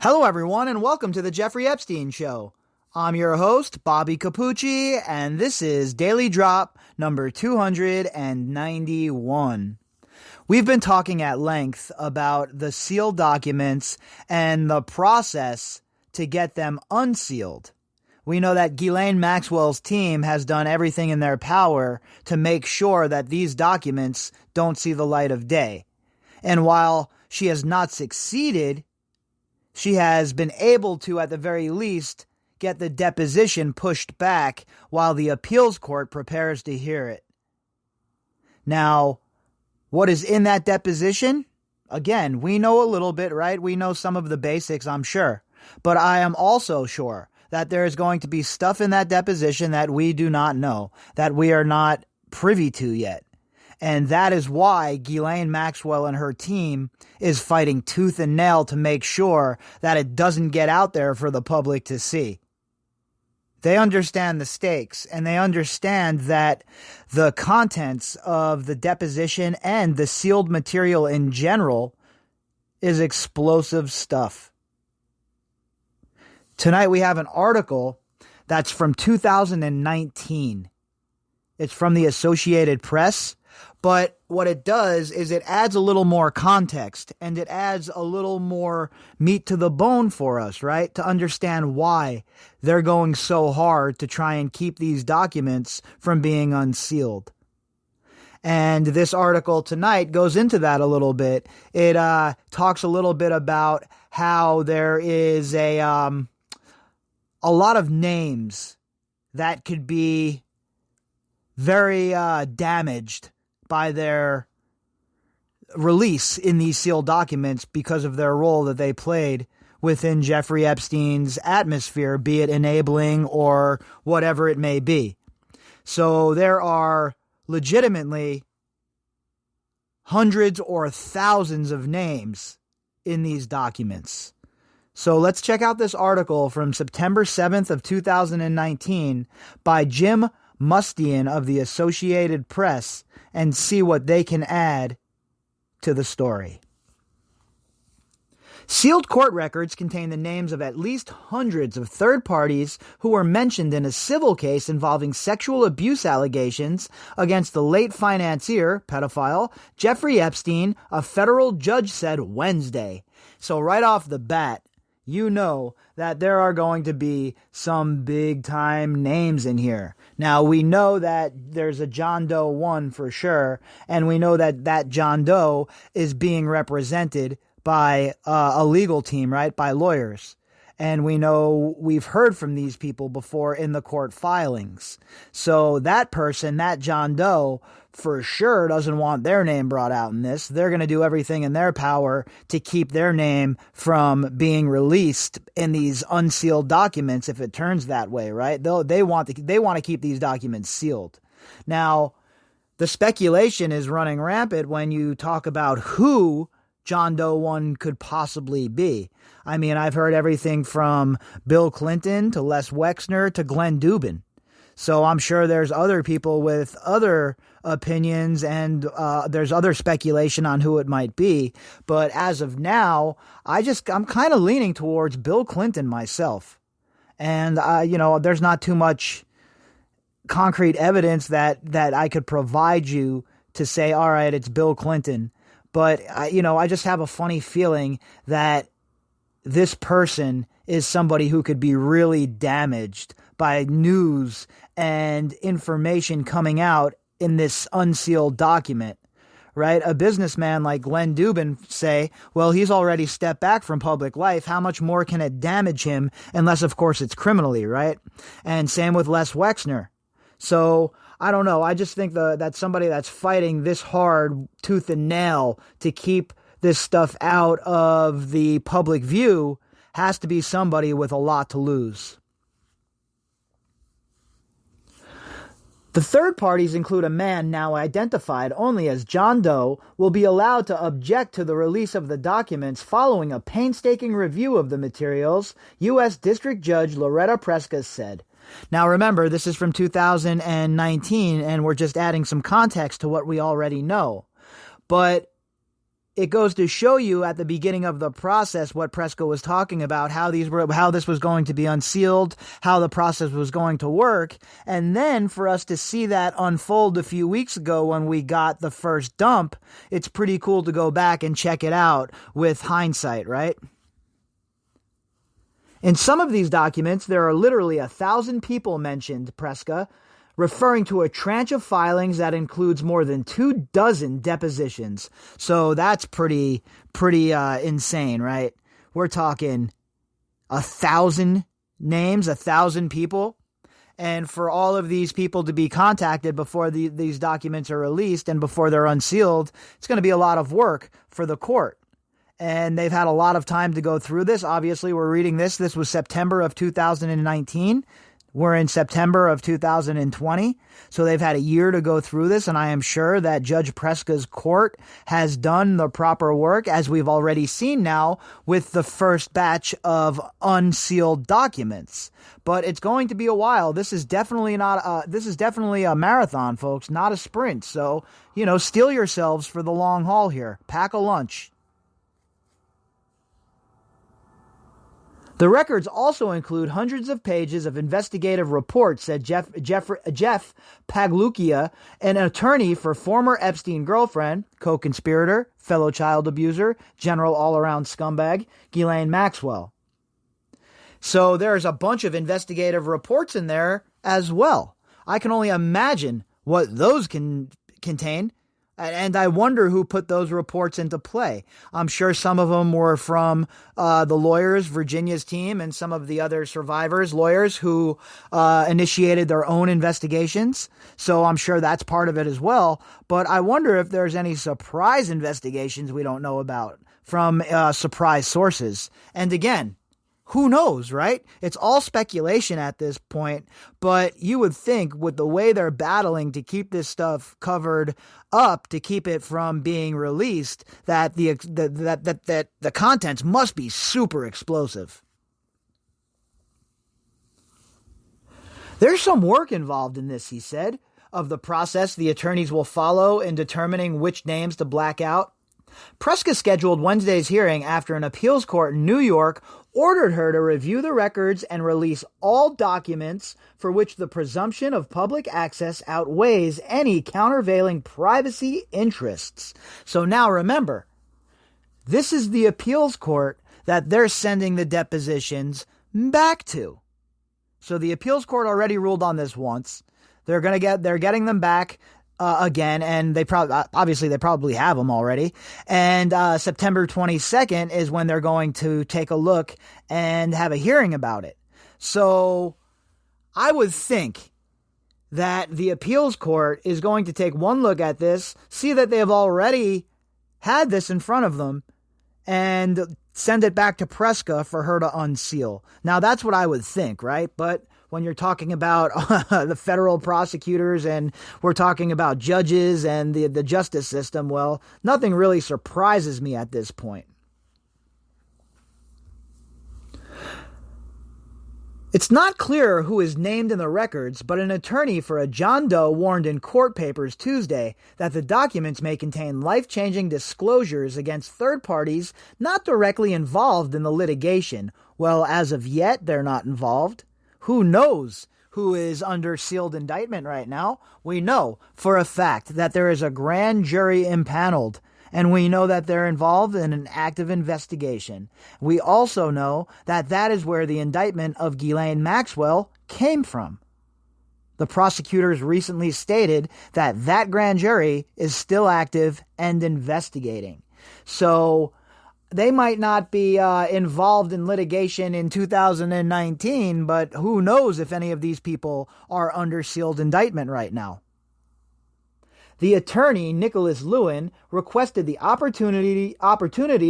Hello, everyone, and welcome to the Jeffrey Epstein Show. I'm your host, Bobbycapucci, and this is Daily Drop number 291. We've been talking at length about the sealed documents and the process to get them unsealed. We know that Ghislaine Maxwell's team has done everything in their power to make sure that these documents don't see the light of day. And while she has not succeeded, she has been able to, at the very least, get the deposition pushed back while the appeals court prepares to hear it. Now, what is in that deposition? Again, we know a little bit, right? We know some of the basics, I'm sure. But I am also sure that there is going to be stuff in that deposition that we do not know, that we are not privy to yet. And that is why Ghislaine Maxwell and her team is fighting tooth and nail to make sure that it doesn't get out there for the public to see. They understand the stakes, and they understand that the contents of the deposition and the sealed material in general is explosive stuff. Tonight we have an article that's from 2019. It's from the Associated Press. But what it does is it adds a little more context and it adds a little more meat to the bone for us, right? To understand why they're going so hard to try and keep these documents from being unsealed. And this article tonight goes into that a little bit. It talks a little bit about how there is a lot of names that could be very damaged by their release in these sealed documents because of their role that they played within Jeffrey Epstein's atmosphere, be it enabling or whatever it may be. So there are legitimately hundreds or thousands of names in these documents. So let's check out this article from September 7th of 2019 by Jim Mustian of the Associated Press and see what they can add to the story. Sealed court records contain the names of at least hundreds of third parties who were mentioned in a civil case involving sexual abuse allegations against the late financier, pedophile, Jeffrey Epstein, a federal judge said Wednesday. So right off the bat, you know that there are going to be some big-time names in here. Now, we know that there's a John Doe 1 for sure, and we know that that John Doe is being represented by a legal team, right, by lawyers. And we know we've heard from these people before in the court filings. So that person, that John Doe, for sure doesn't want their name brought out in this. They're going to do everything in their power to keep their name from being released in these unsealed documents if it turns that way, right? They want to keep these documents sealed. Now, the speculation is running rampant when you talk about who John Doe 1 could possibly be. I mean, I've heard everything from Bill Clinton to Les Wexner to Glenn Dubin. So I'm sure there's other people with other opinions and there's other speculation on who it might be. But as of now, I'm kind of leaning towards Bill Clinton myself. And, there's not too much concrete evidence that I could provide you to say, all right, it's Bill Clinton. But, I just have a funny feeling that this person is somebody who could be really damaged by news and information coming out in this unsealed document, right? A businessman like Glenn Dubin say, well, he's already stepped back from public life. How much more can it damage him? Unless, of course, it's criminally, right? And same with Les Wexner. So I don't know. I just think that somebody that's fighting this hard, tooth and nail, to keep this stuff out of the public view has to be somebody with a lot to lose. The third parties include a man now identified only as John Doe will be allowed to object to the release of the documents following a painstaking review of the materials, U.S. District Judge Loretta Preska said. Now remember, this is from 2019, and we're just adding some context to what we already know. But it goes to show you at the beginning of the process what Preska was talking about, how this was going to be unsealed, how the process was going to work. And then for us to see that unfold a few weeks ago when we got the first dump, it's pretty cool to go back and check it out with hindsight, right? In some of these documents, there are literally 1,000 people mentioned, Preska, referring to a tranche of filings that includes more than 24 depositions. So that's pretty insane, right? We're talking 1,000 names, 1,000 people. And for all of these people to be contacted before these documents are released and before they're unsealed, it's going to be a lot of work for the court. And they've had a lot of time to go through this. Obviously, we're reading this. This was September of 2019. We're in September of 2020, so they've had a year to go through this, and I am sure that Judge Preska's court has done the proper work, as we've already seen now with the first batch of unsealed documents. But it's going to be a while. This is definitely a marathon, folks, not a sprint. So, steel yourselves for the long haul here. Pack a lunch. The records also include hundreds of pages of investigative reports, said Jeff Pagluccia, an attorney for former Epstein girlfriend, co-conspirator, fellow child abuser, general all-around scumbag, Ghislaine Maxwell. So there's a bunch of investigative reports in there as well. I can only imagine what those can contain. And I wonder who put those reports into play. I'm sure some of them were from the lawyers, Virginia's team, and some of the other survivors' lawyers who initiated their own investigations. So I'm sure that's part of it as well. But I wonder if there's any surprise investigations we don't know about from surprise sources. And again, who knows, right? It's all speculation at this point, but you would think with the way they're battling to keep this stuff covered up, to keep it from being released, that the contents must be super explosive. There's some work involved in this, he said, of the process the attorneys will follow in determining which names to black out. Preska scheduled Wednesday's hearing after an appeals court in New York ordered her to review the records and release all documents for which the presumption of public access outweighs any countervailing privacy interests. So now remember, this is the appeals court that they're sending the depositions back to. So the appeals court already ruled on this once. They're getting them back again, and they probably have them already. And September 22nd is when they're going to take a look and have a hearing about it. So I would think that the appeals court is going to take one look at this, see that they have already had this in front of them, and send it back to Preska for her to unseal. Now, that's what I would think, right? But when you're talking about the federal prosecutors and we're talking about judges and the justice system, well, nothing really surprises me at this point. It's not clear who is named in the records, but an attorney for a John Doe warned in court papers Tuesday that the documents may contain life-changing disclosures against third parties not directly involved in the litigation. Well, as of yet, they're not involved. Who knows who is under sealed indictment right now? We know for a fact that there is a grand jury impaneled, and we know that they're involved in an active investigation. We also know that that is where the indictment of Ghislaine Maxwell came from. The prosecutors recently stated that that grand jury is still active and investigating. So they might not be involved in litigation in 2019, but who knows if any of these people are under sealed indictment right now. The attorney, Nicholas Lewin, requested the opportunity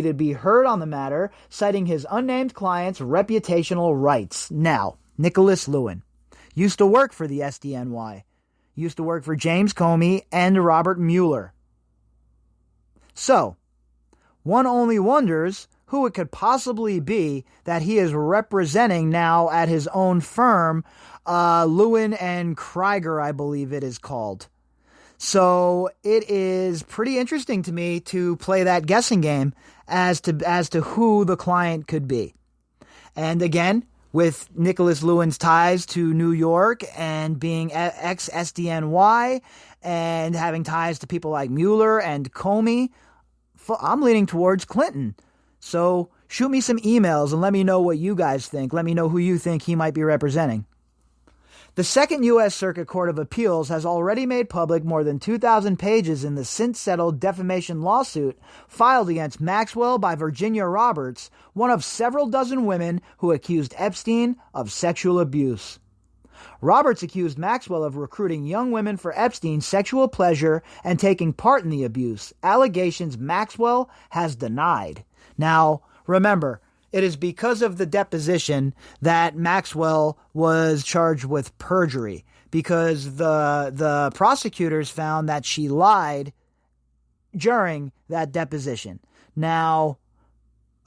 to be heard on the matter, citing his unnamed client's reputational rights. Now, Nicholas Lewin used to work for the SDNY, used to work for James Comey and Robert Mueller. So, one only wonders who it could possibly be that he is representing now at his own firm, Lewin and Krieger, I believe it is called. So it is pretty interesting to me to play that guessing game as to who the client could be. And again, with Nicholas Lewin's ties to New York and being ex-SDNY and having ties to people like Mueller and Comey, I'm leaning towards Clinton. So shoot me some emails and let me know what you guys think. Let me know who you think he might be representing. The Second U.S. Circuit Court of Appeals has already made public more than 2,000 pages in the since-settled defamation lawsuit filed against Maxwell by Virginia Roberts, one of several dozen women who accused Epstein of sexual abuse. Roberts accused Maxwell of recruiting young women for Epstein's sexual pleasure and taking part in the abuse, allegations Maxwell has denied. Now, remember, it is because of the deposition that Maxwell was charged with perjury, because the prosecutors found that she lied during that deposition. Now,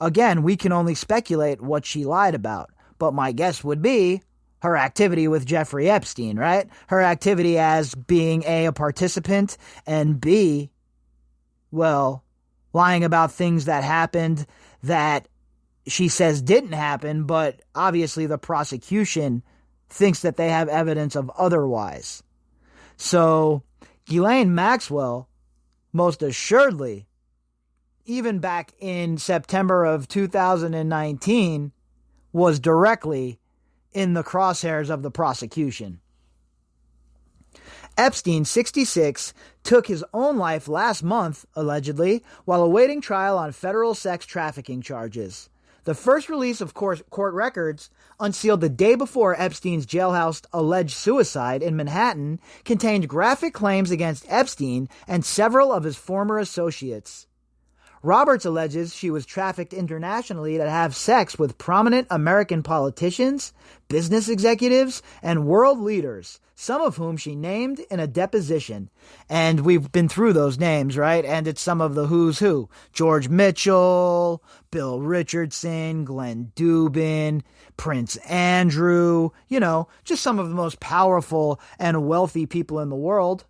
again, we can only speculate what she lied about, but my guess would be her activity with Jeffrey Epstein, right? Her activity as being a participant, and B, well, lying about things that happened that she says didn't happen, but obviously the prosecution thinks that they have evidence of otherwise. So Ghislaine Maxwell, most assuredly, even back in September of 2019, was directly in the crosshairs of the prosecution. Epstein, 66, took his own life last month, allegedly, while awaiting trial on federal sex trafficking charges. The first release of court records, unsealed the day before Epstein's jailhouse alleged suicide in Manhattan, contained graphic claims against Epstein and several of his former associates. Roberts alleges she was trafficked internationally to have sex with prominent American politicians, business executives, and world leaders, some of whom she named in a deposition. And we've been through those names, right? And it's some of the who's who. George Mitchell, Bill Richardson, Glenn Dubin, Prince Andrew, just some of the most powerful and wealthy people in the world.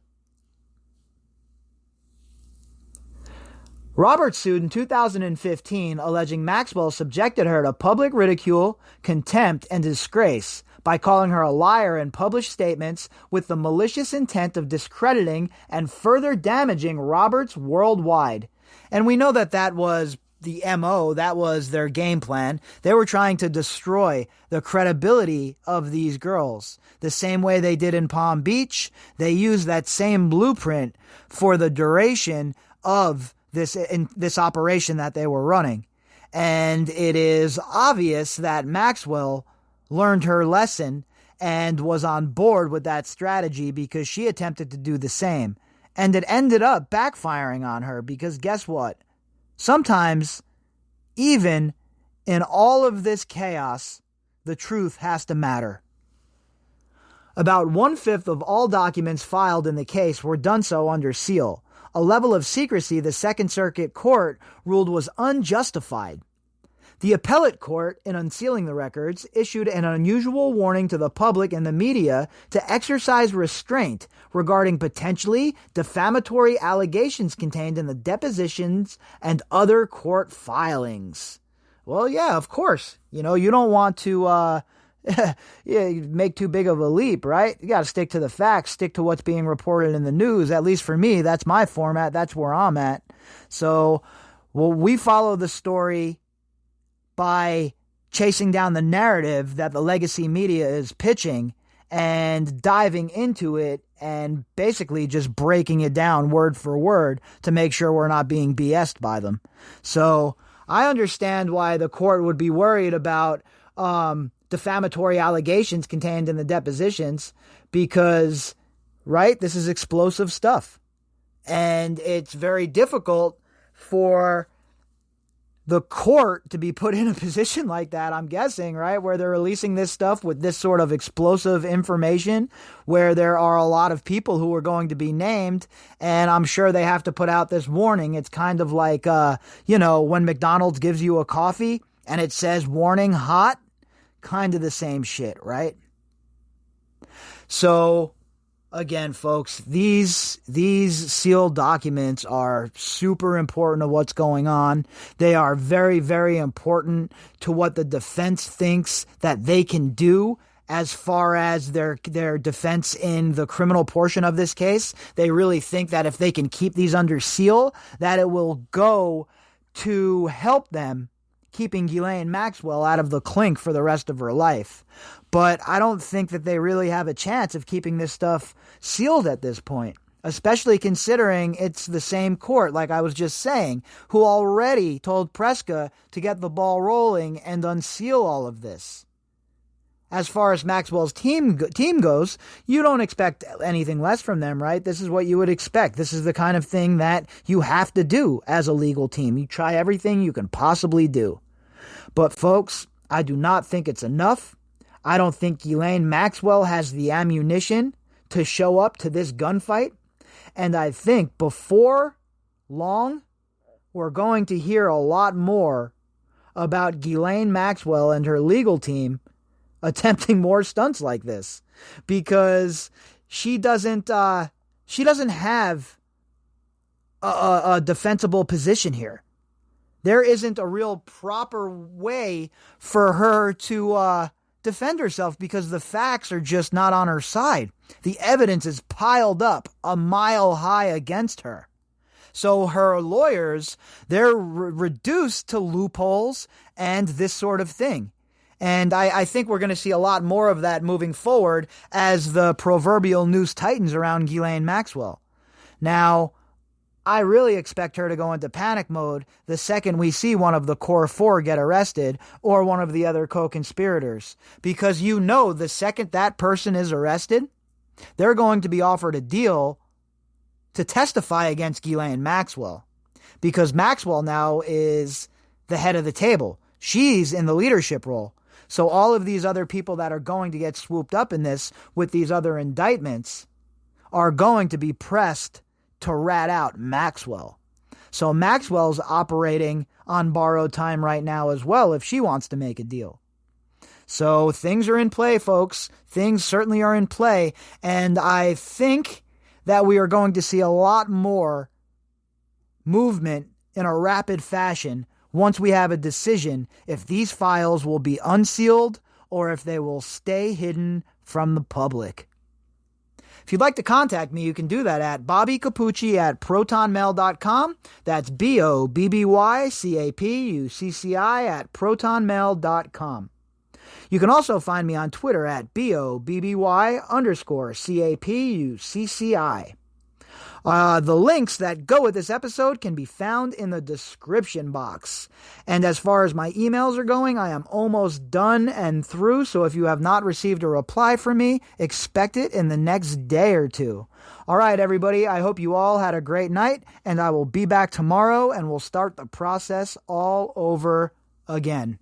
Roberts sued in 2015, alleging Maxwell subjected her to public ridicule, contempt, and disgrace by calling her a liar in published statements with the malicious intent of discrediting and further damaging Roberts worldwide. And we know that that was the MO, that was their game plan. They were trying to destroy the credibility of these girls. The same way they did in Palm Beach, they used that same blueprint for the duration of this operation that they were running. And it is obvious that Maxwell learned her lesson and was on board with that strategy, because she attempted to do the same. And it ended up backfiring on her, because guess what? Sometimes, even in all of this chaos, the truth has to matter. About 1/5 of all documents filed in the case were done so under seal, a level of secrecy the Second Circuit Court ruled was unjustified. The appellate court, in unsealing the records, issued an unusual warning to the public and the media to exercise restraint regarding potentially defamatory allegations contained in the depositions and other court filings. Well, yeah, of course. You don't want to make too big of a leap, right? You got to stick to the facts, stick to what's being reported in the news. At least for me, that's my format. That's where I'm at. So, we follow the story by chasing down the narrative that the legacy media is pitching and diving into it and basically just breaking it down word for word to make sure we're not being BS'd by them. So I understand why the court would be worried about defamatory allegations contained in the depositions, because, right, this is explosive stuff. And it's very difficult for the court to be put in a position like that, I'm guessing, right, where they're releasing this stuff with this sort of explosive information, where there are a lot of people who are going to be named, and I'm sure they have to put out this warning. It's kind of like, when McDonald's gives you a coffee and it says warning hot, kind of the same shit, right? So Again, folks, these sealed documents are super important to what's going on. They are very, very important to what the defense thinks that they can do as far as their defense in the criminal portion of this case. They really think that if they can keep these under seal, that it will go to help them keeping Ghislaine Maxwell out of the clink for the rest of her life. But I don't think that they really have a chance of keeping this stuff sealed at this point, especially considering it's the same court, like I was just saying, who already told Preska to get the ball rolling and unseal all of this. As far as Maxwell's team goes, you don't expect anything less from them, right? This is what you would expect. This is the kind of thing that you have to do as a legal team. You try everything you can possibly do. But folks, I do not think it's enough. I don't think Ghislaine Maxwell has the ammunition to show up to this gunfight. And I think before long, we're going to hear a lot more about Ghislaine Maxwell and her legal team attempting more stunts like this, because she doesn't have a defensible position here. There isn't a real proper way for her to defend herself because the facts are just not on her side. The evidence is piled up a mile high against her. So her lawyers, they're reduced to loopholes and this sort of thing. And I think we're going to see a lot more of that moving forward as the proverbial noose tightens around Ghislaine Maxwell. Now, I really expect her to go into panic mode the second we see one of the core four get arrested or one of the other co-conspirators. Because the second that person is arrested, they're going to be offered a deal to testify against Ghislaine Maxwell. Because Maxwell now is the head of the table. She's in the leadership role. So all of these other people that are going to get swooped up in this with these other indictments are going to be pressed to rat out Maxwell. So Maxwell's operating on borrowed time right now as well if she wants to make a deal. So things are in play, folks. Things certainly are in play. And I think that we are going to see a lot more movement in a rapid fashion once we have a decision if these files will be unsealed or if they will stay hidden from the public. If you'd like to contact me, you can do that at bobbycapucci@protonmail.com. That's BOBBYCAPUCCI@protonmail.com. You can also find me on Twitter at BOBBY_CAPUCCI. The links that go with this episode can be found in the description box. And as far as my emails are going, I am almost done and through, so if you have not received a reply from me, expect it in the next day or two. All right, everybody, I hope you all had a great night, and I will be back tomorrow, and we'll start the process all over again.